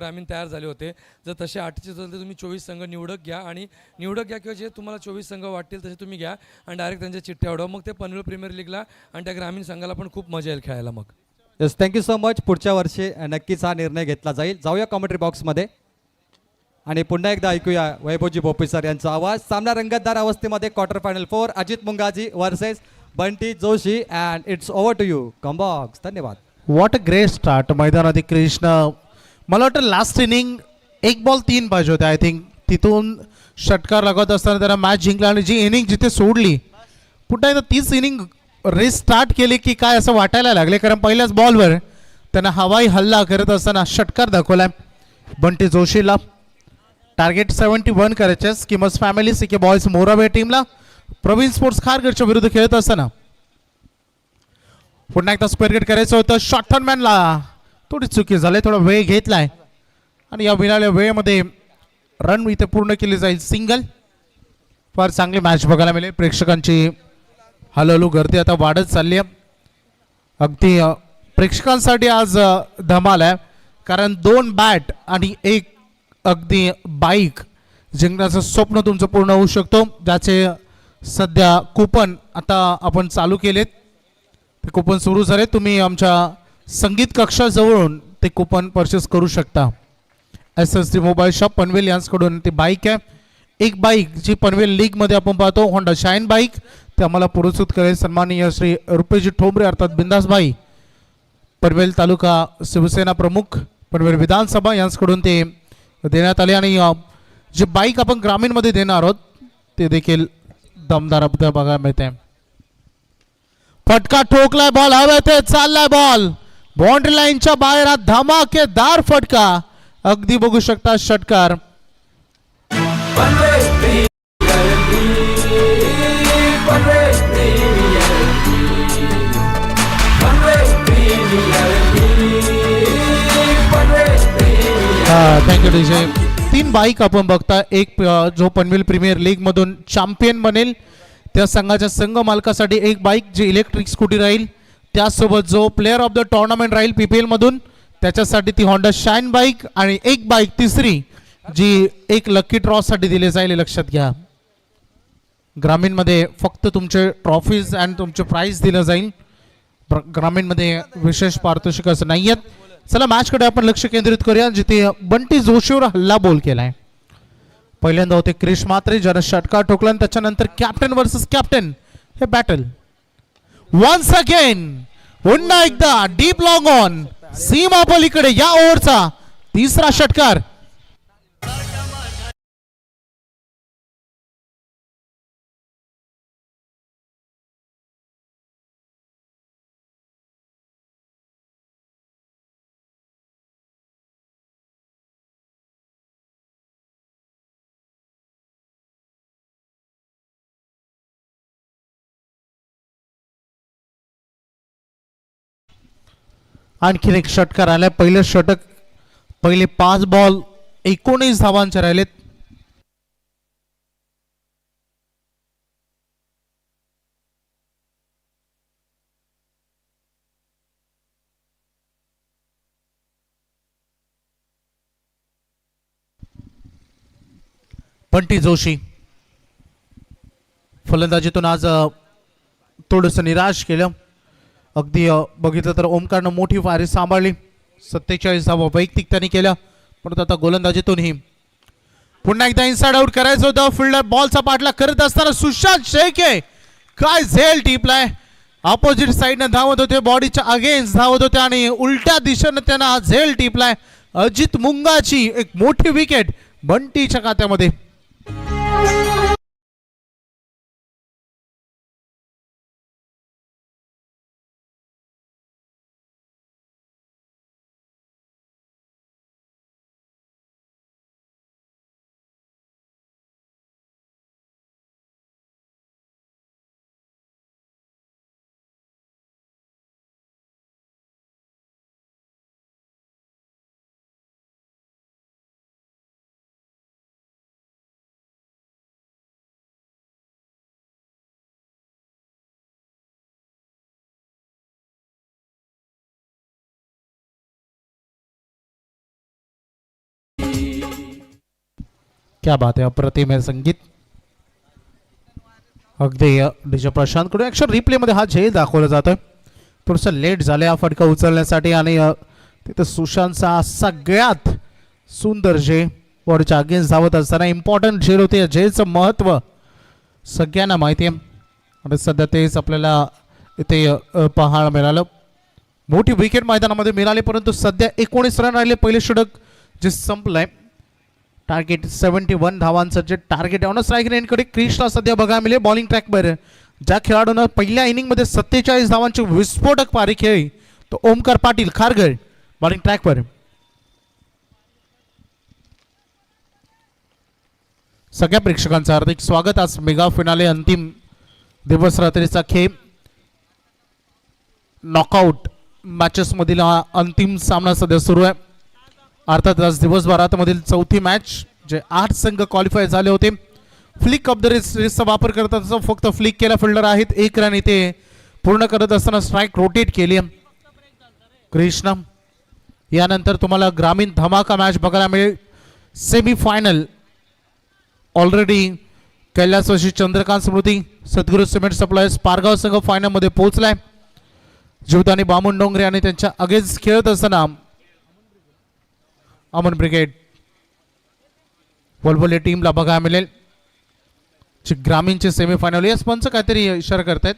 ग्रामीण तयार झाले होते. जर तसे 8चे असेल तर तुम्ही 24 संघ निवडक घ्या आणि निवडक घ्या किंवा जे तुम्हाला 24 संघ वाटतील तसे तुम्ही घ्या आणि डायरेक्ट त्यांच्या चिठ्ठ्या उडवा. मग ते पनवेल प्रीमियर लीगला आणि त्या ग्रामीण संघाला पण खूप मजा येईल खेळायला मग. Yes, thank you so much. पुढच्या वर्षी नक्कीच हा निर्णय घेतला जाईल. जाऊया कॉमेंट्री बॉक्समध्ये आणि पुन्हा एकदा ऐकूया वैभवजी भोपी सर यांचा आवाज. सामना रंगतदार अवस्थेमध्ये quarter final 4 Ajit Mungaji versus Bunty Joshi and it's over to you combox. धन्यवाद. व्हॉट अ ग्रेट स्टार्ट मैदानात कृष्ण. मला वाटतं लास्ट इनिंग 1 बॉल 3 पाहिजे होते. आय थिंक तिथून षटकार लागत असताना त्यांना मॅच जिंकला आणि जी इनिंग जिथे सोडली पुन्हा एकदा तीच इनिंग रेस स्टार्ट केली की काय असं वाटायला लागले. कारण पहिल्याच बॉलवर त्यांना हवाई हल्ला करत असताना षटकार दाखवलाय बंटी जोशीला. टार्गेट 71 करायचे. Skimmers family C K boys Morawe टीमला प्रवीण स्पोर्ट्स खारगडच्या विरुद्ध खेळत असताना पुन्हा एकदा स्क्वेअर गेट करायचं होतं. शॉर्ट मॅनला थोडी चुकी झाली. थोडा वेळ घेतलाय आणि या मिळालेल्या वेळेमध्ये रन इथे पूर्ण केली जाईल. सिंगल. फार चांगली मॅच बघायला मिळेल. प्रेक्षकांची हळूहळू गर्दी आता वाढत चालली आहे. अगदी प्रेक्षकांसाठी आज धमाल आहे. कारण 2 बॅट आणि 1 अगदी बाईक जिंकण्याचं स्वप्न तुमचं पूर्ण होऊ शकतो. ज्याचे सध्या कुपन आता आपण चालू केलेत. ते कुपन सुरू झाले. तुम्ही आमच्या संगीत कक्षाजवळून ते कुपन परचेस करू शकता. SSD मोबाईल शॉप पनवेल यांच्याकडून ती बाईक आहे. एक बाईक जी पनवेल लीगमध्ये आपण पाहतो होंडा शाईन बाईक ते आम्हाला पुरस्कृत करेल सन्माननीय श्री रुपेशजी ठोंबरे अर्थात बिंदासभाई पनवेल तालुका शिवसेना प्रमुख पनवेल विधानसभा यांच्याकडून ते देण्यात आले. आणि जे बाईक आपण ग्रामीणमध्ये देणार आहोत ते देखील दमदार आपल्याला बघायला मिळते. फटका ठोकलाय. बॉल हवेत चाललाय. बॉल बाउंड्री लाईनच्या बाहेर. हा धमाकेदार फटका अगदी बघू शकता. षटकार. Thank you DJ. 3 बाईक आपण बघता. एक जो पनवेल प्रीमियर लीग मधून चॅम्पियन बनेल त्या संघाच्या संघ मालकासाठी एक बाईक जी इलेक्ट्रिक स्कूटी राहील. त्यासोबत जो प्लेअर ऑफ द टुर्नामेंट राहील PPL मधून त्याच्यासाठी ती होंडा शाईन बाईक आणि एक बाईक तिसरी जी एक लकी ड्रॉ साठी दिली जाईल. लक्षात घ्या ग्रामीणमध्ये फक्त तुमचे ट्रॉफीज आणि तुमचे प्राइज दिलं जाईल. ग्रामीणमध्ये विशेष पारितोषिक असं नाही आहेत. चला मॅचकडे आपण लक्ष केंद्रित करूया जिथे बंटी जोशीवर हल्ला बोल केलाय. पहिल्यांदा होते क्रिश मात्रे ज्याने षटकार ठोकला. त्याच्यानंतर कॅप्टन वर्सेस कॅप्टन हे बॅटल. वन्स अगेन पुन्हा एकदा डीप लॉंग ऑन सीमा पलीकडे या ओव्हरचा तिसरा षटकार. आणखीन एक षटकार आलाय. पहिलं षटक. पहिले 5 बॉल 19 धावांचे राहिलेत. बंटी जोशी फलंदाजीतून आज थोडस निराश केलं. अगदी बघितलं तर ओमकारनं मोठी वारी सांभाळली. 47 धावा वैयक्तिक त्यांनी केल्या. परंतु आता गोलंदाजीतूनही पुन्हा एकदा इनसाइड आउट करायचं होतं. फिल्डर बॉलचा पाठलाग करत असताना सुशांत शेळके काय झेल टिपलाय. ऑपोजिट साइडनं धावत होते. बॉडीच्या अगेन्स्ट धावत होते आणि उलट्या दिशेनं त्यांना हा झेल टिपलाय. अजित मुंगाची एक मोठी विकेट बंटीच्या खात्यामध्ये. क्या बात आहे, अप्रतिम आहे संगीत. अगदी डीजे प्रशांतकडून ॲक्शन रिप्लेमध्ये हा झेल दाखवला जातोय. थोडंसं लेट झालं हा फटका उचलण्यासाठी आणि तिथं सुशांतचा सगळ्यात सुंदर जे बॉडीच्या अगेन्स्ट धावत असताना इम्पॉर्टंट झेल होते. या झेलचं महत्त्व सगळ्यांना माहिती आहे आणि सध्या तेच आपल्याला इथे पाहायला मिळालं. मोठी विकेट मैदानामध्ये मिळाली, परंतु सध्या 19 रन राहिले. पहिले षटक जे संपलंय, टार्गेट 71 धावांचं जे टार्गेट आहे. स्ट्राईक रेंजकडे क्रिशला सध्या बघायला मिळेल बॉलिंग ट्रॅकवर. ज्या खेळाडूनं पहिल्या इनिंगमध्ये 47 धावांची विस्फोटक पारी खेळली तो ओमकार पाटील खारघर बॉलिंग ट्रॅकवर. सगळ्या प्रेक्षकांचं हार्दिक स्वागत. आज मेगा फिनाले अंतिम दिवस रात्रीचा खेळ, नॉकआउट मॅचेस मधील हा अंतिम सामना सध्या सुरू आहे. अर्थात आज दिवसभरात मधील चौथी मॅच जे 8 संघ क्वालिफाय झाले होते. फ्लिक ऑफ द रेसचा वापर करत असताना फक्त फ्लिक केला फिल्डर आहेत. 1 रन इथे पूर्ण करत असताना स्ट्राईक रोटेट केली कृष्णा. यानंतर तुम्हाला ग्रामीण धमाका मॅच बघायला मिळेल. सेमीफायनल ऑलरेडी कैलासवासी चंद्रकांत स्मृती सद्गुरू सिमेंट सप्लायर्स पारगाव संघ फायनलमध्ये पोहोचलाय. जीवदानी बामून डोंगरे आणि त्यांच्या अगेन्स्ट खेळत असताना अमन ब्रिगेड वलवले टीमला बघायला मिळेल. ग्रामीणचे सेमीफायनल. या पंच काहीतरी इशारा करतायत.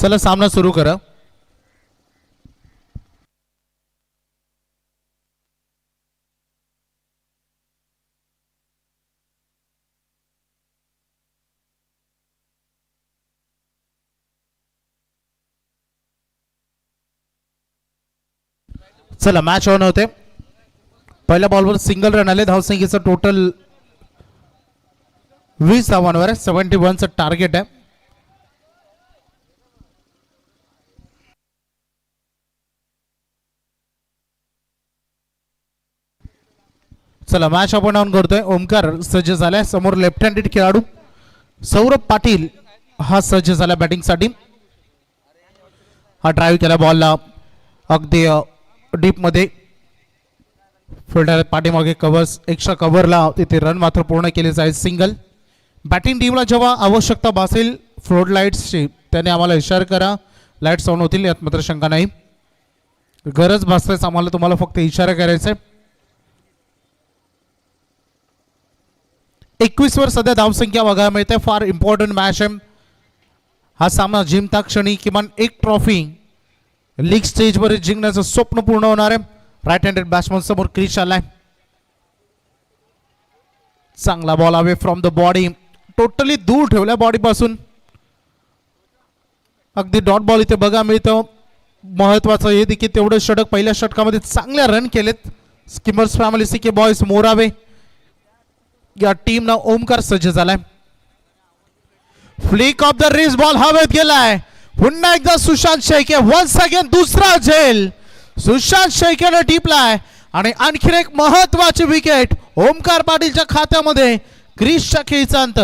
चला सामना सुरू करा. चला मॅच ऑन होते. पहिल्या बॉलवर सिंगल रन आले. धावसंख्येचं टोटल 20 धावांवर आहे. 71चं टार्गेट आहे. चला मॅच आपण ऑन करतोय. ओमकार सज्ज झालाय. समोर लेफ्ट हँडेड खेळाडू सौरभ पाटील हा सज्ज झाला बॅटिंगसाठी. हा ड्राईव्ह केला बॉलला अगदी डीप मध्ये. फिल्डर पाठीमागे कव्हर्स एक्स्ट्रा कव्हरला तिथे रन मात्र पूर्ण केले जाईल. सिंगल. बॅटिंग टीमला जेव्हा आवश्यकता भासेल फ्लोट लाईट्सची त्याने आम्हाला इशारा करा. लाईट्स ऑन होतील यात मात्र शंका नाही. गरज भासल्यास आम्हाला तुम्हाला फक्त इशारा करायचा आहे. 21 वर सध्या धावसंख्या बघायला मिळते. फार इम्पॉर्टंट मॅच आहे हा सामना. जिंकता क्षणी किमान एक ट्रॉफी लीग स्टेजवर जिंकण्याचं स्वप्न पूर्ण होणार आहे. राईट हँडेड बॅट्समन समोर क्रीज आलाय. चांगला ball away from the body. Totally दूर ठेवल्या बॉडी पासून. अगदी डॉट बॉल इथे बघा मिळतं. महत्वाचं हे देखील तेवढं षटक पहिल्या षटकामध्ये चांगल्या रन केलेत. Skimmers family C K boys Morawe या टीमनं ओमकार सज्ज झालाय. Flick of the wrist ball हवेत गेलाय. पुन्हा एकदा सुशांत शेळके वन्स अगेन दुसरा झेल सुशांत शेळकेने टिपलाय आणि आणखीन एक महत्वाची विकेट ओमकार पाटीलच्या खात्यामध्ये. क्रिसच्या खेळीचा अंत.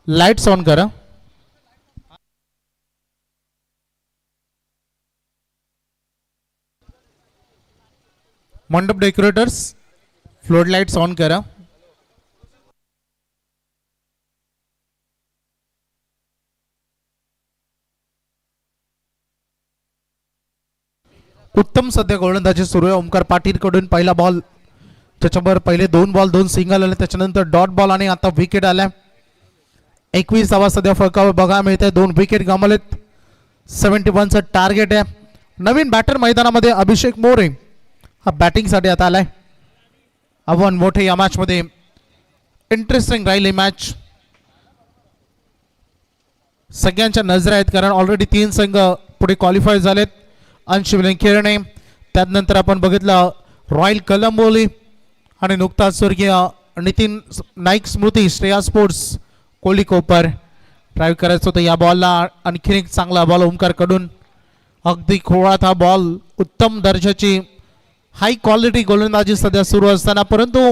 लाईट्स ऑन करा. मंडप डेकोरेटर्स फ्लोट लाईट्स ऑन करा. उत्तम सध्या गोलंदाजी सुरू आहे ओमकार पाटील कडून. पहिला बॉल त्याच्यावर पहिले 2 बॉल 2 सिंगल आले. त्याच्यानंतर डॉट बॉल आणि आता विकेट आल्या. 21 धावा सध्या फळकावर बघायला मिळते. 2 विकेट गमावलेत. 71चं टार्गेट आहे. नवीन बॅटर मैदानामध्ये अभिषेक मोरे हा बॅटिंगसाठी आता आलाय. आव्हान मोठे या मॅच मध्ये. इंटरेस्टिंग राहील ही मॅच. सगळ्यांच्या नजर आहेत कारण ऑलरेडी 3 संघ पुढे क्वालिफाय झालेत. अंश विलंकेरणे त्यानंतर आपण बघितलं रॉयल कलंबोली आणि नुकताच स्वर्गीय नितीन नाईक स्मृती श्रेया स्पोर्ट्स कोलिकोपर. ड्राईव्ह करायचं होतं या बॉलला. आणखीन एक चांगला बॉल ओमकार कडून. अगदी खोळात हा बॉल. उत्तम दर्जाची हाय क्वालिटी गोलंदाजी सध्या सुरू असताना परंतु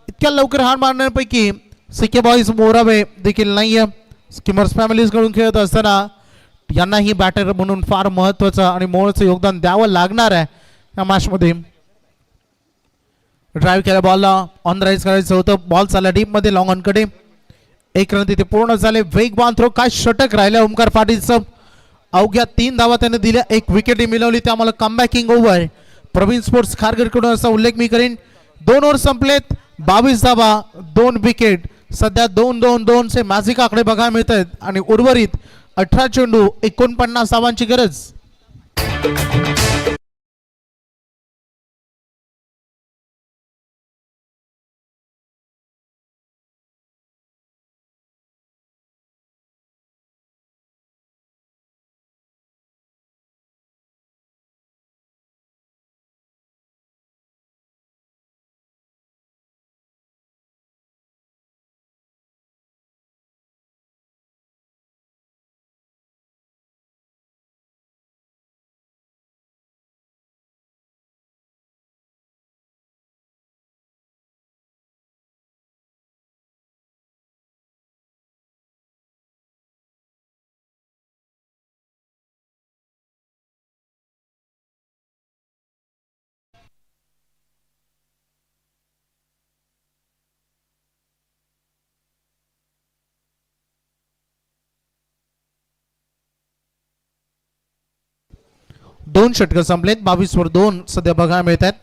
इतक्या लवकर हार मारण्यापैकी सिके बॉईज मोरावे देखील नाहीये. स्किमर्स फॅमिलीज कडून खेळत असताना यांनाही बॅटर म्हणून फार महत्वाचं आणि मोळचं योगदान द्यावं लागणार आहे या मॅचमध्ये. ड्राईव्ह केल्या बॉलला ऑन राईज करायचं होतं. बॉल चालला डीप मध्ये लॉंग ऑनकडे. 1 रन तिथे पूर्ण झाले. वेगवान थ्रो. काय षटक राहिलं ओमकार पाटीलचं. अवघ्या 3 धावा त्याने दिल्या. 1 विकेट मिळवली. त्यामुळे कमबॅकिंग ओव्हर प्रवीण स्पोर्ट्स खारघर कडून असा उल्लेख मी करेन. 2 ओव्हर संपलेत. 22 धावा 2 विकेट. सध्या 2-2-2 चे मॅजिक आकडे बघायला मिळत आहेत आणि उर्वरित 18 चेंडू 49 धावांची गरज. 2 षटकं संपलेत. 22 वर 2 सध्या बघायला मिळत आहेत.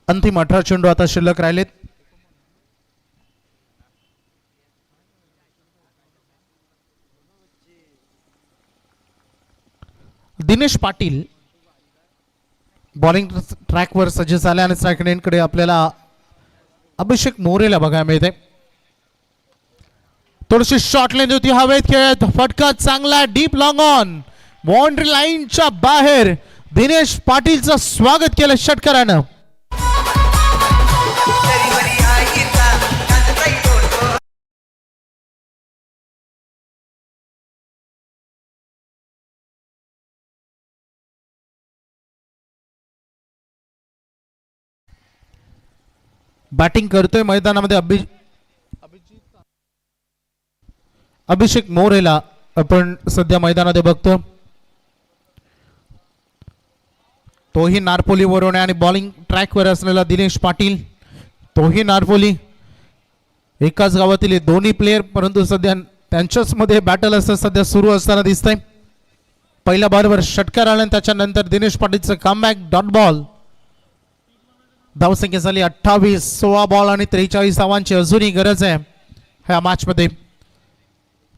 अंतिम 18 चेंडू आता शिल्लक राहिलेत. दिनेश पाटील बॉलिंग ट्रॅकवर सज्ज झाले आणि सेकंड एंडकडे आपल्याला अभिषेक मोरेला बघायला मिळते. थोडीशी शॉर्ट लेंथ होती हवेत खेळत. फटका चांगला डीप लॉंग ऑन बाउंड्री लाईनच्या बाहेर. दिनेश पाटीलचं स्वागत केलं षटकारानं. बॅटिंग करतोय मैदानामध्ये अभिषेक मोरेला आपण सध्या मैदानामध्ये बघतो. तोही नारपोलीवरून आणि बॉलिंग ट्रॅकवर असलेला दिनेश पाटील तोही नारपोली. एकाच गावातील हे दोन्ही प्लेयर परंतु सध्या त्यांच्याच मध्ये बॅटल असं सध्या सुरू असताना दिसतंय. पहिल्या बॉलवर षटकार आला त्याच्यानंतर दिनेश पाटीलचं कमबॅक डॉट बॉल. धावसंख्या झाली 28. 16 बॉल आणि 43 धावांची अजूनही गरज आहे ह्या मॅच मध्ये.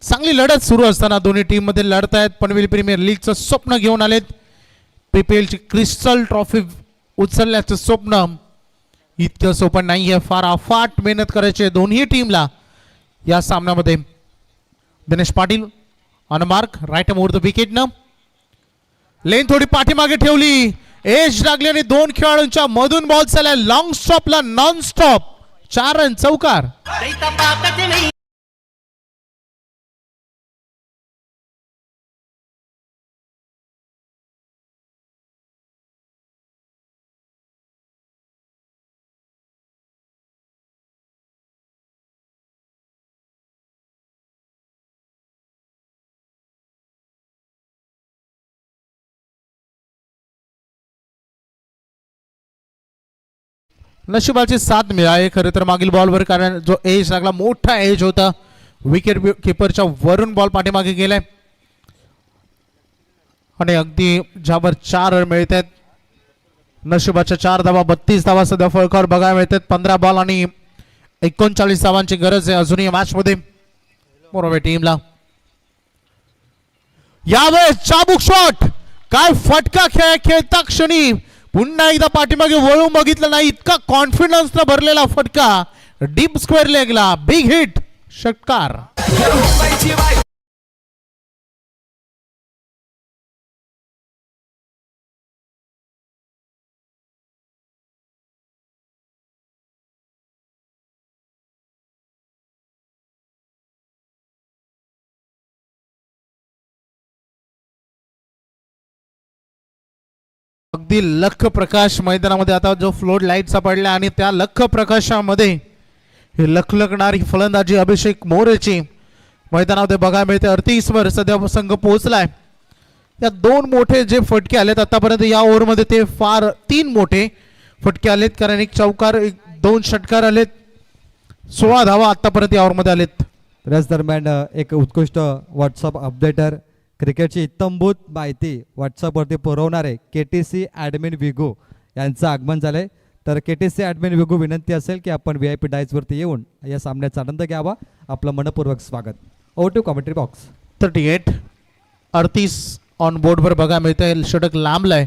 चांगली लढत सुरू असताना दोन्ही टीम मध्ये लढतायत. पनवेल प्रीमियर लीगचं स्वप्न घेऊन आलेत. PPL ची क्रिस्टल ट्रॉफी उचलण्याचं स्वप्न इतकं सोपं नाहीये. फार अफाट मेहनत करायची दोन्ही टीमला या सामन्यामध्ये. Dinesh Patil on mark right more the wicket न लेन थोडी पाठीमागे ठेवली. एज लागल्याने 2 खेळाडूंच्या मधून बॉल चालला लॉंग स्टॉपला नॉन स्टॉप 4 रन चौकार. नशिबाची साथ मिळाली खरं तर मागील बॉलवर कारण जो एज लागला मोठा एज होता. विकेट किपरच्या वरून बॉल पाठीमागे गेलाय आणि अगदी ज्यावर 4 रन मिळत आहेत. नशिबाच्या 4 धावा 32 धावा सध्या फळकावर बघायला मिळतात. 15 बॉल आणि 39 धावांची गरज आहे अजूनही मॅच मध्ये मोरवे टीमला. यावेळेस चाबूक शॉट काय फटका खेळता क्षणी पुन्हा एकदा पाठीमागे वळून बघितलं नाही. इतका कॉन्फिडन्स न भरलेला फटका डीप स्क्वेअर लेगला बिग हिट षटकार. अगदी लख प्रकाश मैदानामध्ये आता जो फ्लोर लाईटचा पडला आणि त्या लख प्रकाशामध्ये हे लखलखणारी फलंदाजी अभिषेक मोरेची मैदानामध्ये बघायला मिळते. 38 वर सध्या संघ पोहोचलाय. या 2 मोठे जे फटके आलेत आतापर्यंत या ओव्हरमध्ये ते फार 3 मोठे फटके आलेत कारण 1 चौकार 2 षटकार आलेत. 16 धावा आतापर्यंत या ओव्हरमध्ये आलेत. त्याच दरम्यान एक उत्कृष्ट व्हॉट्सअप अपडेटर क्रिकेटची इत्तमभूत माहिती व्हॉट्सअपवरती पुरवणारे KTC ॲडमिन विगो यांचं आगमन झालंय. तर KTC ॲडमिन विगो विनंती असेल की आपण VIP डायसवरती येऊन या सामन्याचा आनंद घ्यावा. आपलं मनपूर्वक स्वागत. Over to commentary box. 38 on बोर्डवर बघा मिळतंय. षटक लांबलाय.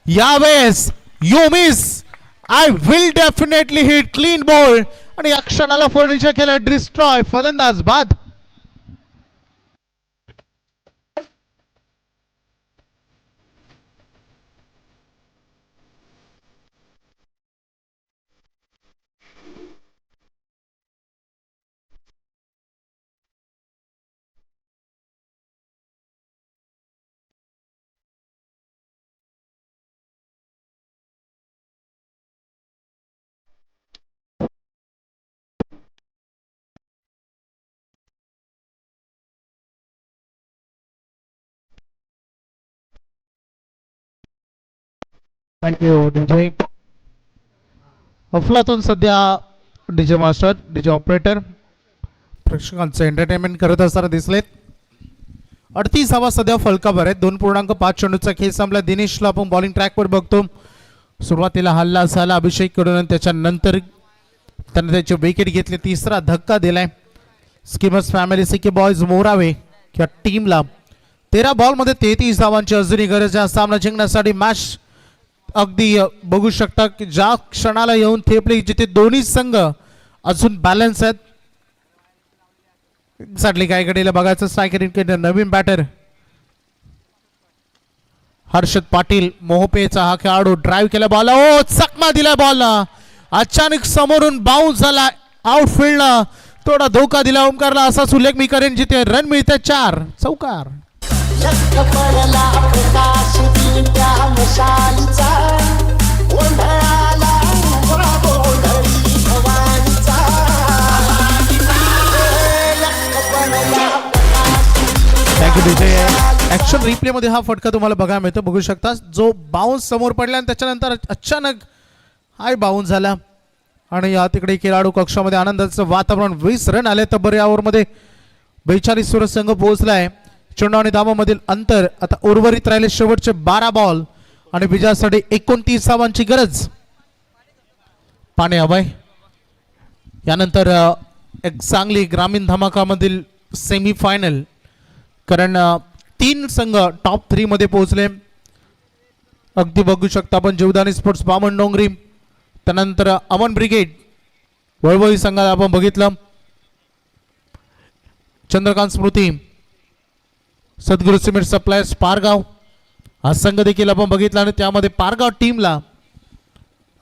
यावेळेस you miss I will definitely hit clean ball आणि या क्षणाला फर्निचर केलं डिस्ट्रॉय फलंदाज बाद. Thank you DJ. अफलातून सध्या डीजे मास्टर डीजे ऑपरेटर प्रेक्षकांचं एंटरटेनमेंट करत असताना दिसलेत. 38 धावा सध्या फलकावर आहेत. 2.5 चेंडूचा खेळ संपला. दिनेशला आपण बॉलिंग ट्रॅकवर बघतो. सुरुवातीला हल्ला झाला अभिषेक कडून, त्याच्यानंतर त्याने त्याची विकेट घेतली. तिसरा धक्का दिलाय skimmers family C K boys Morawe या टीमला. 13 बॉलमध्ये 33 धावांची अजूनही गरज आहे सामना जिंकण्यासाठी. मॅच अगदी बघू शकता की ज्या क्षणाला येऊन ठेपले जिथे दोन्ही संघ अजून बॅलन्स आहेत. एक्झॅक्टली काय घडेल बघायचं. स्ट्रायकर नवीन बॅटर हर्षद पाटील मोहपेचा हा खेळाडू ड्राईव्ह केला बॉल. ओ चकमा दिला बॉल. अचानक समोरून बाउन्स झाला. आउटफील्डला थोडा धोका दिला ओमकारला. असा सुलेख मी करेन जिथे रन मिळते 4 चौकार. Thank you DJ. ऍक्शन रिप्ले मध्ये हा फटका तुम्हाला बघायला मिळतो. बघू शकता जो बाउन्स समोर पडला आणि त्याच्यानंतर अचानक हाय बाउन्स झाला आणि या तिकडे खेळाडू कक्षामध्ये आनंदाचं वातावरण. 20 रन आले तर बरे ओव्हरमध्ये 42 सुरत संघ पोहोचलाय. चेंडू आणि धावांमधील अंतर आता उर्वरित राहिले शेवटचे 12 बॉल आणि विजयासाठी 29 धावांची गरज. पाणी हवाय. यानंतर एक चांगली ग्रामीण धमाकामधील सेमी फायनल, कारण 3 संघ टॉप 3 मध्ये पोहोचले. अगदी बघू शकता आपण जीवदानी स्पोर्ट्स बामण डोंगरी, त्यानंतर अमन ब्रिगेड वळवळी संघाला आपण बघितलं. चंद्रकांत स्मृती सद्गुरू सिमेंट सप्लायर्स पारगाव हा संघ देखील आपण बघितला आणि त्यामध्ये पारगाव टीमला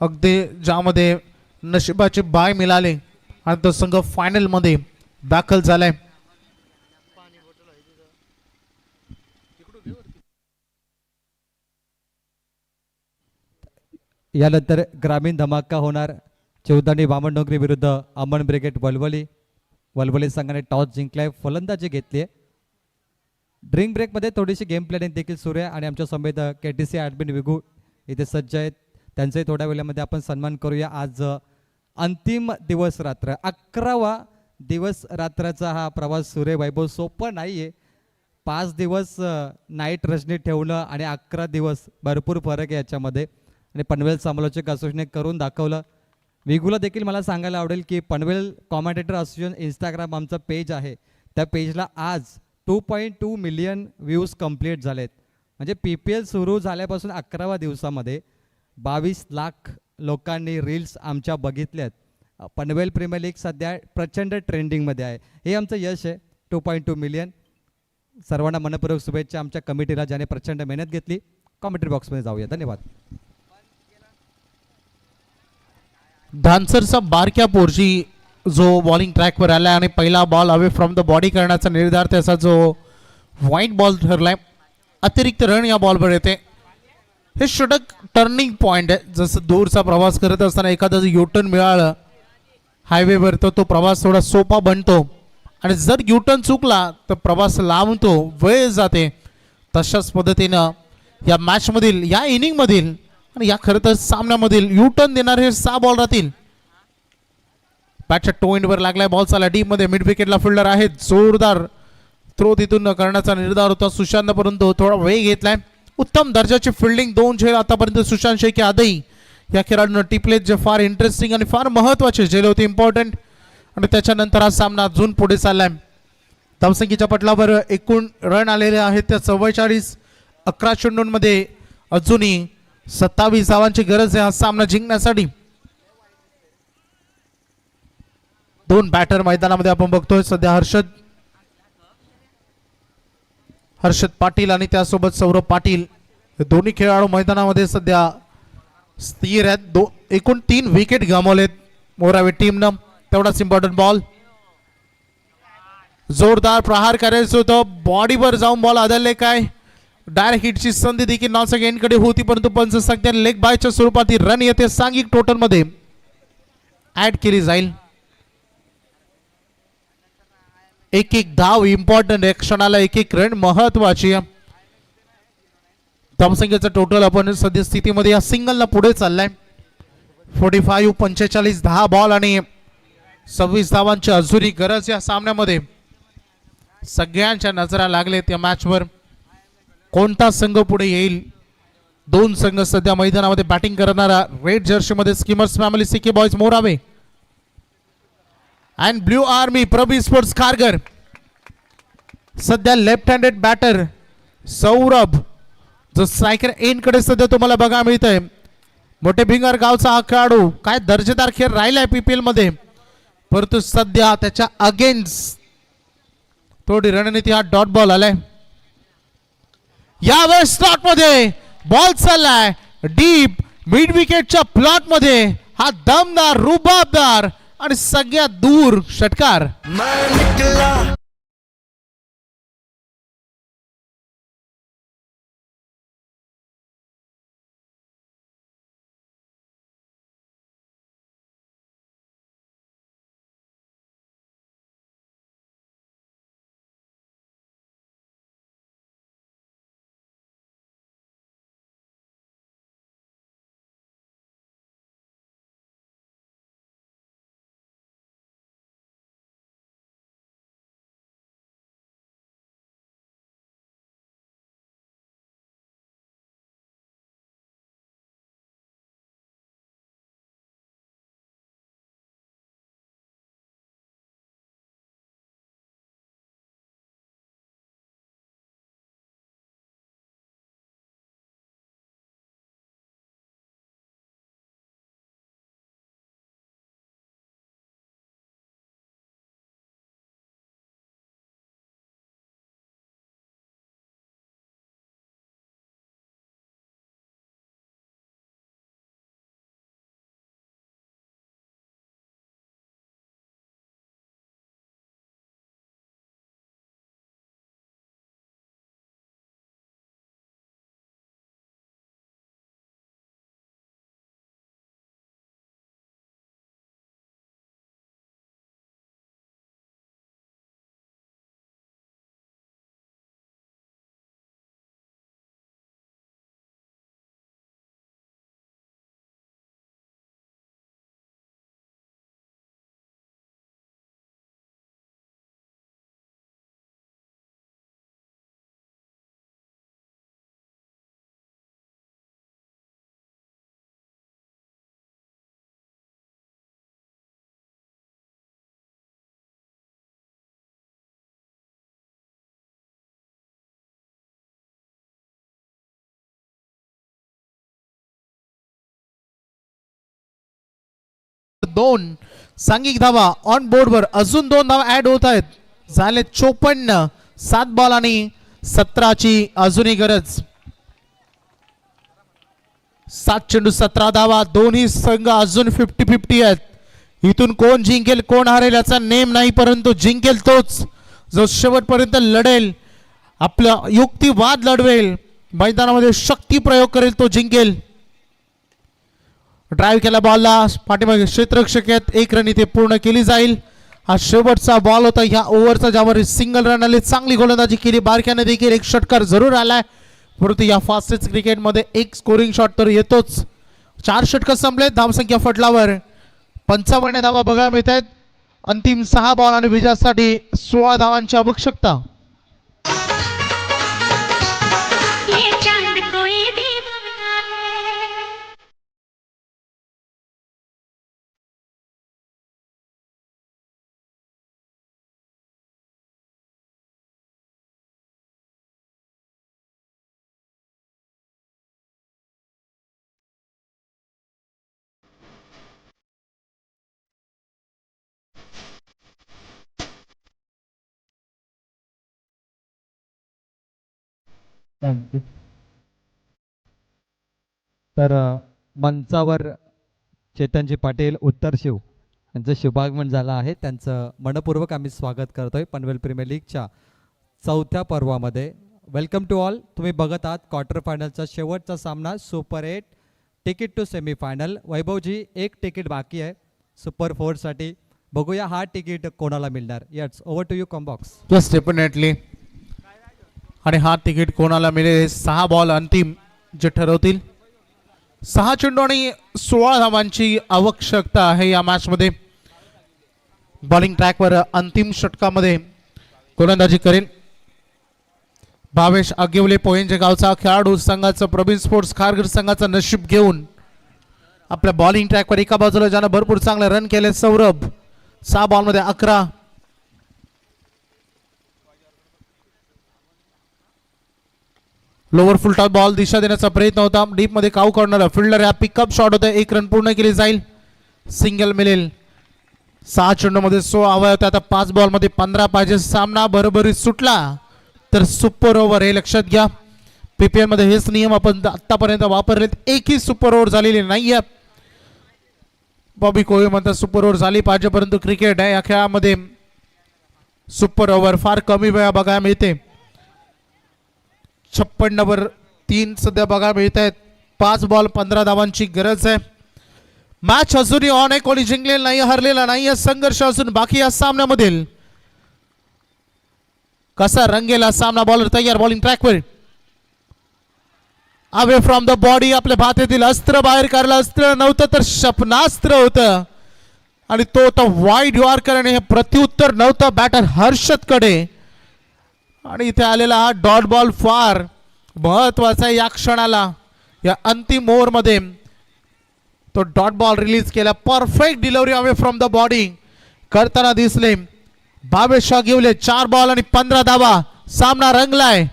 अगदी ज्यामध्ये नशिबाचे बाय मिळाले आणि तो संघ फायनल मध्ये दाखल झालाय. यानंतर ग्रामीण धमाका होणार. चौदानी वामनडोंगरी विरुद्ध अमन ब्रिगेड वलवली. वलवली संघाने टॉस जिंकलाय, फलंदाजी घेतली आहे. ड्रिंक ब्रेकमध्ये थोडीशी गेम प्लॅनिंग देखील सुरू आहे आणि आमच्या समेत KTC ॲडमिन विगू इथे सज्ज आहेत. त्यांचाही थोड्या वेळामध्ये आपण सन्मान करूया. आज अंतिम दिवस रात्र 11वा दिवस रात्राचा हा प्रवास सुरू आहे. वैभव सोपं नाही आहे. 5 दिवस नाईट रजनी ठेवणं आणि 11 दिवस भरपूर फरक आहे याच्यामध्ये. आणि पनवेल समालोचक असोसिएशनने करून दाखवलं. विगूला देखील मला सांगायला आवडेल की पनवेल कॉमेंटेटर असोसिएशन इंस्टाग्राम आमचं पेज आहे, त्या पेजला आज 2.2 मिलियन व्ह्यूज कंप्लीट झालेत. म्हणजे PPL सुरू झाल्यापासून 11व्या दिवसामध्ये 22 लाख लोकांनी रील्स आमच्या बघितल्यात. पनवेल प्रीमियर लीग सध्या प्रचंड ट्रेंडिंगमध्ये आहे. हे आमचं यश आहे. 2.2 मिलियन. सर्वांना मनपूर्वक शुभेच्छा आमच्या कमिटीला ज्याने प्रचंड मेहनत घेतली. कॉमेंट्री बॉक्समध्ये जाऊया. धन्यवाद. धानसरचा बारक्या पोरजी जो बॉलिंग ट्रॅकवर आला आणि पहिला ball away from the body करण्याचा निर्धार त्याचा जो व्हाईट बॉल ठरलाय. अतिरिक्त रन या बॉलवर येते. हे षटक टर्निंग पॉइंट आहे. जसं दूरचा प्रवास करत असताना एखादा जर युटर्न मिळालं हायवेवर तर तो प्रवास थोडा सोपा बनतो आणि जर युटर्न चुकला तर प्रवास लांबतो, वेळ जाते. तशाच पद्धतीनं या मॅचमधील या इनिंगमधील आणि या खरं तर सामन्यामधील युटर्न देणारे हे 6 बॉल राहतील. बॅटच्या टो एंडवर लागलाय बॉल. चाला डीप मध्ये मिड विकेटला फिल्डर आहेत. जोरदार थ्रो तिथून करण्याचा निर्धार होता सुशांत, परंतु थोडा वेळ घेतलाय. उत्तम दर्जाची फिल्डिंग 2 झेल आतापर्यंत सुशांत शेख आदई या खेळाडूंना टिपलेत, जे फार इंटरेस्टिंग आणि फार महत्वाचे झेल होते, इम्पॉर्टंट. आणि त्याच्यानंतर हा सामना अजून पुढे चाललाय. धावसंख्येच्या पटलावर एकूण रन आलेले आहेत त्या 44. 11 चेंडूंमध्ये अजूनही 27 धावांची गरज आहे हा सामना जिंकण्यासाठी. 2 बॅटर मैदानामध्ये आपण बघतोय सध्या. हर्षद पाटील आणि त्यासोबत सौरभ पाटील हे दोन्ही खेळाडू मैदानामध्ये सध्या स्थिर आहेत. एकूण 3 विकेट गमावलेत मोरावे टीमनं. तेवढाच इम्पॉर्टंट बॉल. जोरदार प्रहार करायचं होतं, बॉडीवर जाऊन बॉल आदळले. काय डायरेक्ट हिटची संधी देखील नॉन एंडकडे होती, परंतु पंच सांगते लेग बायच्या स्वरूपात ही रन येते. सांघिक टोटल मध्ये ऍड केली जाईल. एक धाव इम्पॉर्टंट आहे. क्षणाला एक रन महत्वाची. धावसंख्येचं टोटल आपण सध्या स्थितीमध्ये या सिंगलला पुढे चाललाय 45 45 10 बॉल आणि 26 धावांची अजूनही गरज या सामन्यामध्ये. सगळ्यांच्या नजरा लागलेत या मॅचवर. कोणता संघ पुढे येईल? दोन संघ सध्या मैदानामध्ये बॅटिंग करणारा रेड जर्सी मध्ये schemers family C K boys Morave and blue army प्रबी स्पोर्ट्स खारघर. सध्या लेफ्ट हँडेड बॅटर सौरभ जो स्ट्रायकर एंड कडे सध्या तुम्हाला बघा मिळतंय. मोठे भिंगर गावचा हा खेळाडू काय दर्जेदार खेळ राहिलाय पीपीएल मध्ये, परंतु सध्या त्याच्या अगेन्स्ट थोडी रणनीती. हा डॉट बॉल आलाय यावेळेस. स्लॉट मध्ये बॉल चाललाय डीप मिड विकेटच्या प्लॉट मध्ये. हा दमदार रुबाबदार आणि सगळ्यात दूर षटकार. दोन सांघिक धावा ऑन बोर्ड वर अजून 2 धावा ऍड होत आहेत. झाले 54. 7 बॉल आणि 17ची अजूनही गरज. 7 चेंडू 17 धावा. दोन्ही संघ अजून 50-50 आहेत. इथून कोण जिंकेल कोण हारेल याचा नेम नाही, परंतु जिंकेल तोच जो शेवटपर्यंत लढेल, आपला युक्तिवाद लढवेल, मैदानामध्ये शक्ती प्रयोग करेल तो जिंकेल. ड्राईव्ह केला बॉलला पाठीमागे क्षेत्ररक्षक आहेत. 1 रन इथे पूर्ण केली जाईल. हा शेवटचा बॉल होता ह्या ओव्हरचा, ज्यावर सिंगल रन आले. चांगली गोलंदाजी केली बारक्याने देखील. एक षटकार जरूर आलाय, परंतु या फास्टेस्ट क्रिकेटमध्ये एक स्कोरिंग शॉट तर येतोच. 4 षटकार संपले. धावसंख्या फटलावर 55 धावा बघायला मिळत आहेत. अंतिम 6 बॉल आणि विजयासाठी 16 धावांची आवश्यकता. तर मंचावर चेतनजी पाटील उत्तर शिव यांचं शुभागमन झालं आहे. त्यांचं मनपूर्वक आम्ही स्वागत करतोय पनवेल प्रीमियर लीगच्या 4थ्या पर्वामध्ये. Welcome to all. तुम्ही बघत आहात क्वार्टर फायनलचा शेवटचा सामना सुपर 8 तिकीट टू सेमीफायनल. वैभवजी एक तिकीट बाकी आहे सुपर 4 साठी. बघूया हा तिकीट कोणाला मिळणार. Yes, over to you combox. Yes definitely. आणि हा तिकीट कोणाला मिळेल? 6 बॉल अंतिम जे ठरवतील. 6 चेंडू आणि 16 धावांची आवश्यकता आहे या मॅच मध्ये. बॉलिंग ट्रॅकवर अंतिम षटकामध्ये गोलंदाजी करेल भावेश आगिवले पोहेंजे गावचा खेळाडू. संघाचं प्रवीण स्पोर्ट्स खारघर संघाचं नशीब घेऊन आपल्या बॉलिंग ट्रॅकवर एका बाजूला ज्यानं भरपूर चांगले रन केले सौरभ. 6 बॉलमध्ये 11. लोअर फुल टॉप बॉल दिशा देण्याचा प्रयत्न होता. डीप मध्ये काऊ करणारा फिल्डर या पिकअप शॉट होता. 1 रन पूर्ण केली जाईल. सिंगल मिळेल. 6 चेंडूमध्ये 16 हवा होता. आता 5 बॉलमध्ये 15 पाहिजे. सामना बरोबरीत सुटला तर सुपर ओव्हर हे लक्षात घ्या. पीपीएल मध्ये हेच नियम आपण आतापर्यंत वापरलेत. एकही सुपर ओव्हर झालेली नाहीये. बॉबी कोहली म्हणतात सुपर ओव्हर झाली पाहिजे परंतु क्रिकेट आहे या खेळामध्ये सुपर ओव्हर फार कमी वेळा बघायला मिळते. 56 3 सध्या बघायला मिळत आहेत. 5 बॉल 15 धावांची गरज आहे. मॅच अजूनही ऑन आहे. कोणी जिंकलेला नाही, हरलेला नाही. संघर्ष अजून बाकी या सामन्यामधील. कसा रंगेला सामना. बॉलर तयार. बॉलिंग ट्रॅकवर अवे फ्रॉम द बॉडी. आपल्या भात्यातील अस्त्र बाहेर काढलं. अस्त्र नव्हतं तर क्षपणास्त्र होतं आणि तो आता वाईड यॉर्कर आणि हे प्रत्युत्तर नव्हतं बॅटर हर्षद कडे. आणि इथे आलेला हा डॉट बॉल फार महत्वाचा आहे या क्षणाला. या अंतिम ओव्हर मध्ये तो डॉट बॉल रिलीज केला. Perfect delivery away from the body करताना दिसले भावेश आगिवले. 4 बॉल आणि 15 धावा. सामना रंगलाय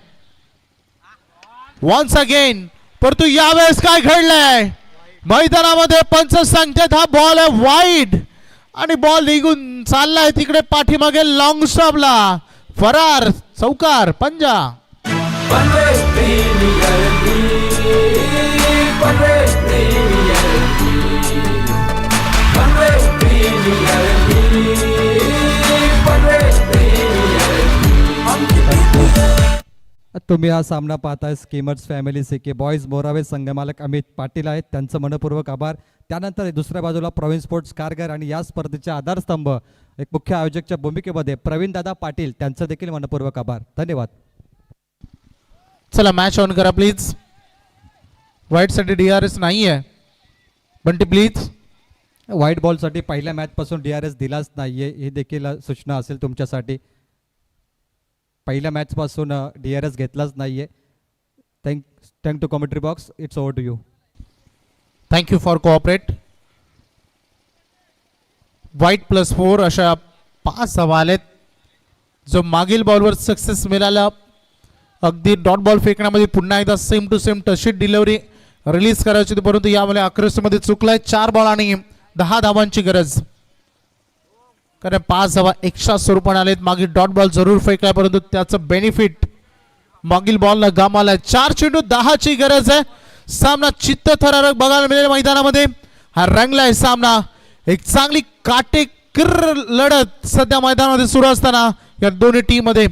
वन्स अगेन. परंतु यावेळेस काय घडलंय मैदानामध्ये पंच सांगतात हा बॉल आहे वाईड आणि बॉल निघून चाललाय तिकडे पाठीमागे लॉंग स्टॉपला. फरार चौकार पंजा. तुम्ही हा सामना पाहताय schemers family C K boys Morave संघमालक अमित पाटील आहेत, त्यांचं मनपूर्वक आभार. त्यानंतर दुसऱ्या बाजूला प्रवीण स्पोर्ट्स कारगर आणि या स्पर्धेचे आधारस्तंभ एक मुख्य आयोजकच्या भूमिकेमध्ये प्रवीण दादा पाटील, त्यांचं देखील मनपूर्वक आभार. धन्यवाद. चला मॅच ऑन करा प्लीज. व्हाईट साठी DRS नाही आहे. बंटी प्लीज. व्हाईट बॉलसाठी पहिल्या मॅचपासून DRS दिलाच नाहीये, ही देखील सूचना असेल तुमच्यासाठी. पहिल्या मॅचपासून DRS घेतलाच नाहीये. Thank to commentary box. It's over to you. Thank you for cooperate. White +4 अशा 5 सवाल आहेत. जो मागील बॉलवर सक्सेस मिळाला अगदी डॉट बॉल फेकण्यामध्ये पुन्हा एकदा सेम टू सेम टशीट डिलिव्हरी रिलीज करायची होती परंतु यामध्ये अक्युरेसीमध्ये चुकलाय. 4 बॉल आणि 10 धावांची गरज. कारण 5 धावा एक्स्ट्रा स्वरूपाने आलेत. मागील डॉट बॉल जरूर फेकलाय परंतु त्याचं बेनिफिट मागील बॉलला गमावलाय. 4 चेंडू 10 ची गरज आहे. सामना चित्तथरारक बघायला मिळेल मैदानामध्ये. हा रंगलाय सामना. एक चांगली काटेकर लढत सध्या मैदानामध्ये सुरू असताना या दोन्ही टीम मध्ये.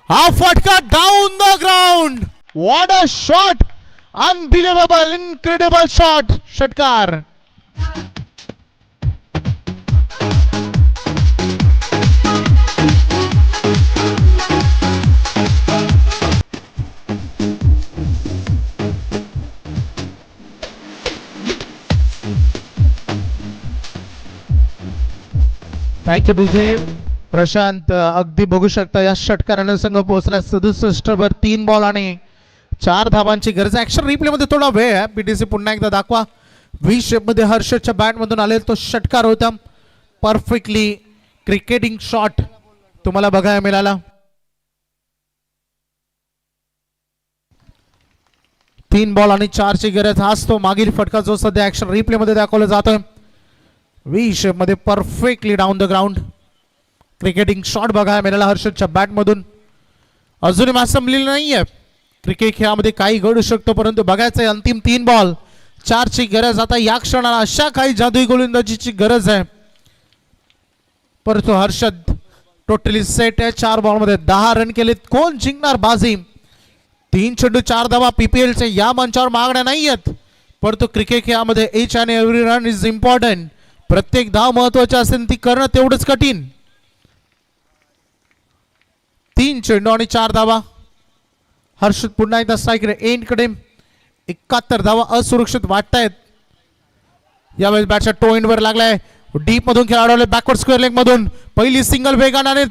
हा फटका down the ground. What a shot. Unbelievable incredible shot. षटकार. थँक्यू विजय. प्रशांत अगदी बघू शकता या षटकाराने संघ पोहोचला 67 वर. 3 बॉल आणि 4 धावांची गरज. ऍक्शन रिप्ले मध्ये थोडा वेळ आहे. BTC पुन्हा एकदा दाखवा. व्ही शेप मध्ये हर्षदच्या बॅट मधून आलेला तो षटकार होता. परफेक्टली क्रिकेटिंग शॉट तुम्हाला बघायला मिळाला. 3 बॉल आणि 4 ची गरज. हाच तो मागील फटका जो सध्या ऍक्शन रिप्ले मध्ये दाखवला जातोय. व्ही शेप मध्ये perfectly down the ground cricketing shot बघायला मिळाला हर्षदच्या बॅट मधून. अजूनही मॅच संपलेली नाहीये. क्रिकेट खेळामध्ये काही घडू शकतो परंतु बघायचंय. अंतिम 3 बॉल 4 ची गरज. आता या क्षणाला अशा काही जादुई गोलंदाजीची गरज आहे परंतु हर्षद टोटली सेट आहे. 4 बॉल मध्ये 10 रन केलेत. कोण जिंकणार बाजी. 3 चेंडू 4 धावा. PPL चे या मंचावर मागण्या नाहीयेत परंतु क्रिकेट खेळामध्ये H and every run is important. प्रत्येक धाव महत्वाची असेल ती करणं तेवढंच कठीण. 3 चेंडू आणि 4 धावा. हर्षद पुन्हा एकदा स्ट्राईक एंड कडे. 71 धावा असुरक्षित वाटतायत. यावेळेस बॅटच्या टोइंडवर लागलाय. डीप मधून खेळाडू बॅकवर्ड स्क्वेअर लेग मधून पहिली सिंगल वेगाने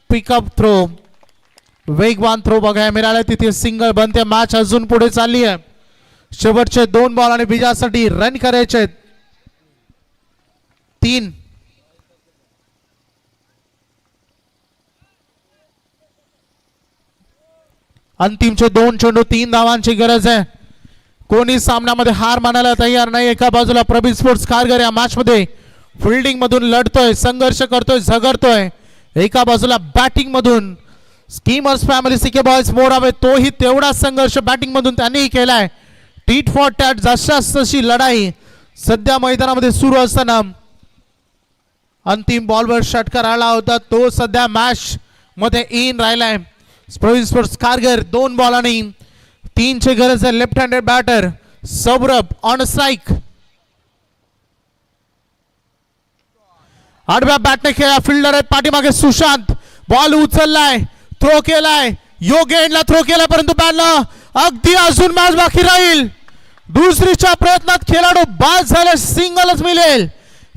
पिकअप थ्रो, वेगवान थ्रो बघायला मिळाला. तिथे सिंगल बनते. मॅच अजून पुढे चालली आहे. शेवटचे 2 बॉल आणि विजयासाठी रन करायचे 3. अंतिमचे 2 चेंडू 3 धावांची गरज आहे. कोणी सामन्यामध्ये हार मानायला तयार नाही. एका बाजूला प्रबीर स्पोर्ट्स कारगर या मॅच मध्ये फिल्डिंग मधून लढतोय, संघर्ष करतोय, झगडतोय. एका बाजूला बॅटिंग मधून skimmers family C K boys Morawe तोही तेवढा संघर्ष बॅटिंग मधून त्यांनीही केलाय. टीट फॉर टॅट जशास तशी लढाई सध्या मैदानामध्ये सुरू असताना अंतिम बॉलवर षटकार आला होता तो सध्या मॅच मध्ये इन राहिलाय. प्रवीण स्पोर्ट्स कारगर 2 बॉल आणि 3 ची गरज आहे. Left handed batter Saurabh on strike. आडव्या बॅटने खेळा. फिल्डर आहे पाठीमागे सुशांत. बॉल उचललाय, थ्रो केलाय, योग्य एंडला थ्रो केलाय परंतु बॅटला अगदी अजून मॅच बाकी राहील. दुसरीच्या प्रयत्नात खेळाडू बाद झाले, सिंगलच मिळेल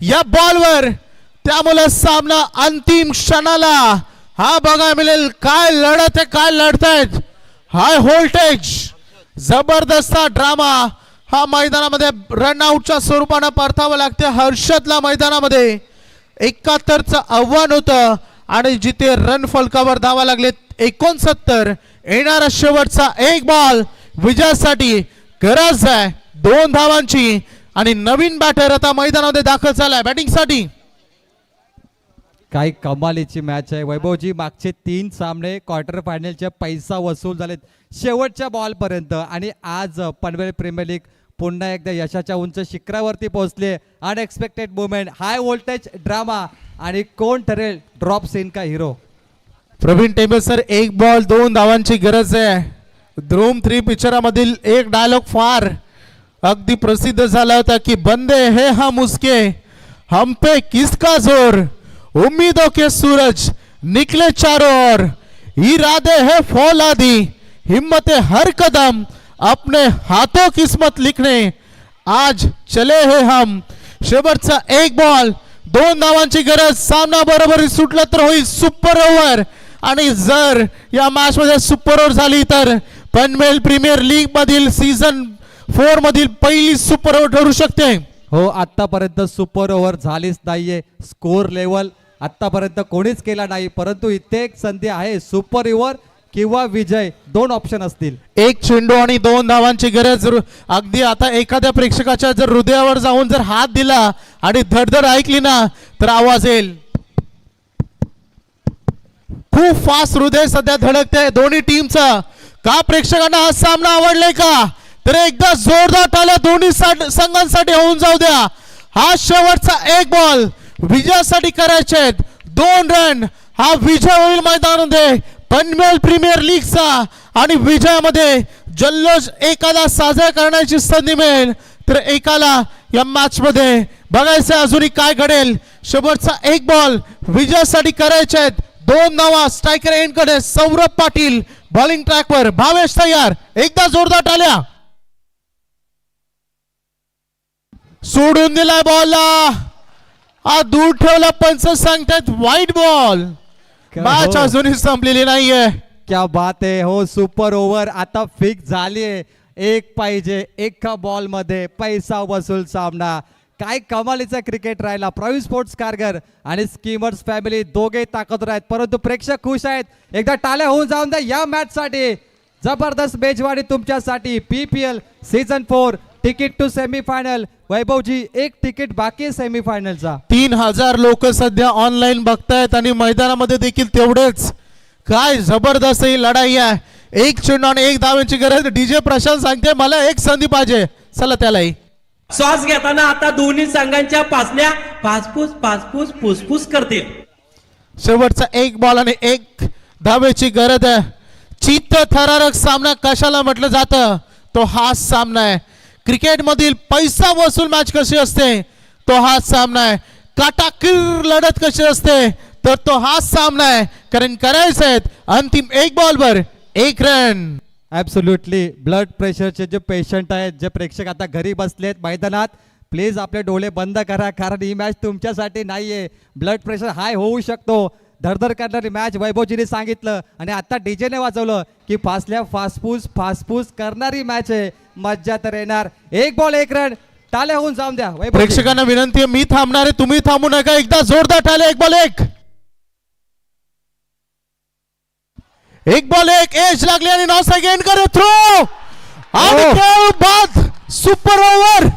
या बॉलवर. त्यामुळे सामना अंतिम क्षणाला हा बघायला मिळेल. काय लढत आहे, काय लढतायत. हाय व्होल्टेज जबरदस्त ड्रामा हा मैदानामध्ये रनआउटच्या स्वरूपाने परतावं लागते. हर्षदला मैदानामध्ये 71चं आव्हान होतं आणि जिथे रन फलकावर धावा लागले 69. येणारा शेवटचा 1 बॉल विजयासाठी गरज आहे 2 धावांची आणि नवीन बॅटर आता मैदानामध्ये दाखल झालाय बॅटिंगसाठी. काही कमालीची मॅच आहे वैभवजी. मागचे 3 सामने क्वार्टर फायनलचे पैसा वसूल झालेत शेवटच्या बॉल पर्यंत आणि आज पनवेल प्रीमियर लीग पुन्हा एकदा यशाच्या उंच शिखरावरती पोहोचले. Unexpected movement, high voltage drama आणि कोण ठरेल ड्रॉप सीन का hero. Pravin Tembe sir 1 ball 2 धावांची गरज आहे. धूम 3 पिक्चरामधील एक डायलॉग फार अगदी प्रसिद्ध झाला होता की बंदे है हम उसके हम पे किसका जोर, उम्मीदों के सूरज निकले चारों ओर, इरादे है फौलादी हिम्मतें हर कदम अपने हाथों किस्मत लिखने आज चले हैं हम. शेवटचा 1 बॉल 2 धावांची गरज. सामना बरोबरी सुटला तर होईल सुपर ओव्हर आणि जर या मॅच मध्ये सुपर ओव्हर झाली तर पनवेल प्रीमियर लीग मधील सीझन 4 मधील पहिली सुपर ओव्हर ठरू शकते. हो, आतापर्यंत सुपर ओव्हर झालीच नाहीये. स्कोर लेवल आतापर्यंत कोणीच केला नाही परंतु इथे एक संधी आहे. सुपर ओव्हर किंवा विजय 2 ऑप्शन असतील. 1 चेंडू आणि 2 धावांची गरज. अगदी आता एखाद्या प्रेक्षकाच्या जर हृदयावर जाऊन जर हात दिला आणि धडधड ऐकली ना तर आवाज येईल. खूप फास्ट हृदय सध्या धडकते दोन्ही टीमचा. का प्रेक्षकांना हा सामना आवडलाय का तर एकदा जोरदार टाळ्या दोन्ही संघांसाठी होऊन जाऊ द्या. हा शेवटचा 1 बॉल विजयासाठी करायचे 2 रन. हा विजय होईल मैदानामध्ये पनवेल प्रीमियर लीगचा आणि विजयामध्ये जल्लोष एकाला साजरा करण्याची संधी मिळेल तर एकाला या मॅच मध्ये बघायचं अजूनही काय घडेल. शेवटचा 1 बॉल विजयासाठी करायचे 2 धावा. स्ट्रायकर एंड कडे सौरभ पाटील बॉलिंग ट्रॅकवर. भावेश तयार. एकदा जोरदार टाळ्या. सोडून दिलाय बॉलला. हा दूर ठेवला. पंच सांगतात वाईट बॉल. मॅच अजूनही संपलेली नाहीये. क्या बात आहे. हो, सुपर ओव्हर आता फिक्स झालीये. 1 पाहिजे. एका बॉल मध्ये पैसा वसूल सामना. काय कमालीचा क्रिकेट राहिला. प्रवीण स्पोर्ट्स कारगर आणि स्कीमर्स फॅमिली दोघे ताकदवर आहेत परंतु प्रेक्षक खुश आहेत. एकदा टाळ्या होऊन जाऊन द्या या मॅच साठी. जबरदस्त मेजवानी तुमच्यासाठी. PPL season 4 ticket to semifinal. Vaibhav ji 1 ticket बाकी सेमीफायनलचा. 3000 लोक सध्या ऑनलाईन बघतायत आणि मैदानामध्ये देखील तेवढेच. काय जबरदस्त ही लढाई आहे. 1 चेंडू आणि 1 धावांची गरज. डीजे प्रशांत सांगते मला 1 संधी पाहिजे. चला त्यालाही. श्वास घेताना आता दोन्ही संघांच्या पासण्या पासपूस पासपूस फुसफुस करतील. शेवटचा 1 बॉल आणि 1 धावेची गरज आहे. चित्त थरारक सामना कशाला म्हटलं जातं तो हाच सामना आहे. क्रिकेट मधील पैसा वसूल मॅच कशी असते तो हाच सामना आहे. काटाकीर लढत कशी असते तर तो हाच सामना आहे. कारण करायचे अंतिम 1 बॉलवर 1 रन. ॲब्सोल्युटली ब्लड प्रेशरचे जे पेशंट आहेत, जे प्रेक्षक आता घरी बसलेत मैदानात, प्लीज आपले डोळे बंद करा, कारण ही मॅच तुमच्यासाठी नाही आहे. ब्लड प्रेशर हाय होऊ शकतो. धडधड करणारी मॅच वैभवजीने सांगितलं आणि आता डीजेने वाजवलं की फासल्या फासफूस करणारी मॅच आहे. मज्जा तर येणार. 1 बॉल 1 रन. टाळ्या होऊन जाऊन द्या वैभवजी. प्रेक्षकांना विनंती आहे, मी थांबणार आहे, तुम्ही थांबू नका. एकदा जोरदार टाळ्या. 1 बॉल 1. 1 बॉल 1. एज लागली आणि 9 सेकंड करे थ्रो. आणि क्या बात, सुपर ओव्हर.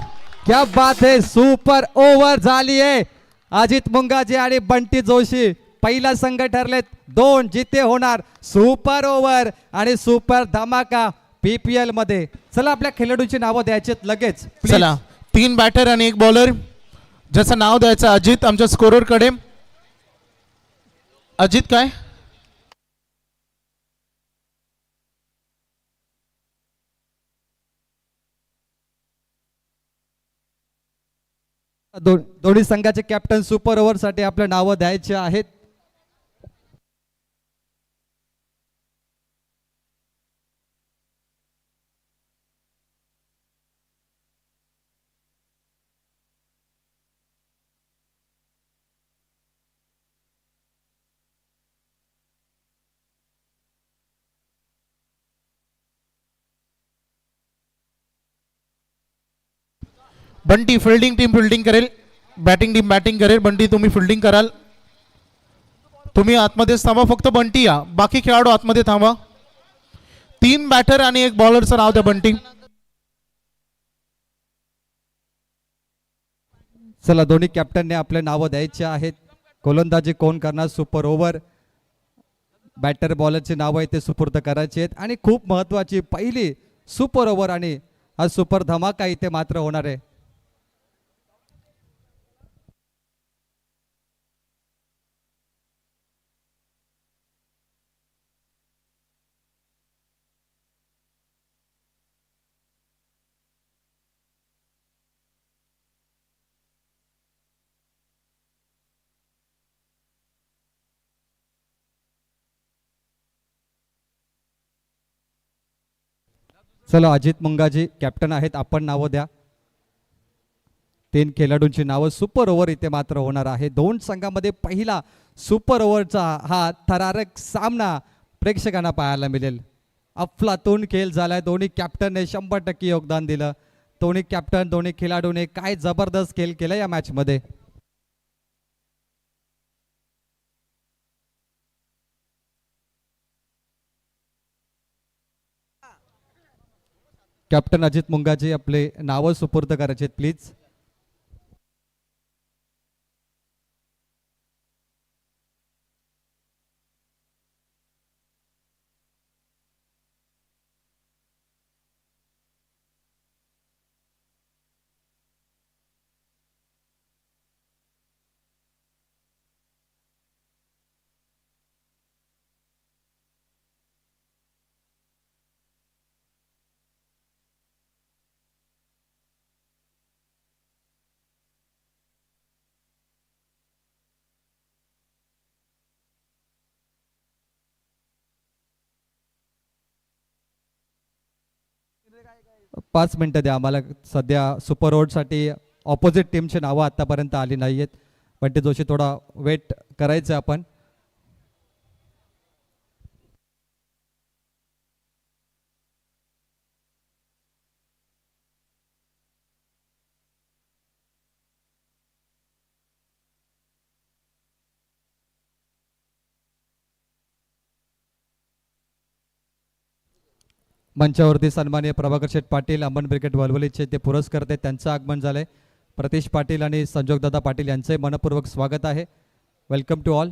क्या बात है, सुपर ओव्हर झाली आहे. अजित मुंगाजी आणि बंटी जोशी पहिला संघ ठरलेत. 2 जिते होणार. सुपर ओव्हर आणि सुपर धमाका PPL मध्ये. चला आपल्या खेळाडूंची नावं द्यायची लगेच. Please. चला 3 बॅटर आणि 1 बॉलर, ज्याचं नाव द्यायचं अजित आमच्या स्कोरर कडे. अजित काय दोन्ही संघाचे कॅप्टन सुपर ओव्हर साठी आपल्या नावं द्यायचे आहेत. बंटी फिल्डिंग टीम फिल्डिंग करेल, बॅटिंग टीम बॅटिंग करेल. बंटी तुम्ही फिल्डिंग कराल. तुम्ही आतमध्येच थांबा, फक्त बंटी या, बाकी खेळाडू आतमध्ये थांबा. 3 बॅटर आणि 1 बॉलरचं नाव द्या बंटी. चला दोन्ही कॅप्टनने आपले नावं द्यायचे आहेत. गोलंदाजी कोण करणार सुपर ओव्हर, बॅटर बॉलरची नावं आहे ते सुपूर्द करायचे आहेत. आणि खूप महत्वाची पहिली सुपर ओव्हर आणि हा सुपर धमाका इथे मात्र होणार आहे. चला अजित मुंगाजी कॅप्टन आहेत, आपण नावं द्या. 3 खेळाडूंची नावं. सुपर ओव्हर इथे मात्र होणार आहे. 2 संघामध्ये पहिला सुपर ओव्हरचा हा थरारक सामना प्रेक्षकांना पाहायला मिळेल. अफलातून खेळ झालाय. दोन्ही कॅप्टनने 100% योगदान दिलं. दोन्ही कॅप्टन दोन्ही खेळाडूने काय जबरदस्त खेळ केला या मॅच मध्ये. कॅप्टन अजित मुंगाजी आपले नावं सुपूर्द करायचे प्लीज. पाच मिनिटं द्या आम्हाला. सध्या सुपर ओव्हरसाठी ऑपोजिट टीमची नावं आतापर्यंत आली नाही आहेत. बंटी जोशी थोडा वेट करायचं आपण. मंचावरती सन्माननीय प्रभाकर शेठ पाटील अंबन ब्रिगेड वलवलीचे ते पुरस्कर्ते त्यांचं आगमन झालंय. प्रतीश पाटील आणि संजोगदादा पाटील यांचे मनपूर्वक स्वागत आहे. Welcome to all.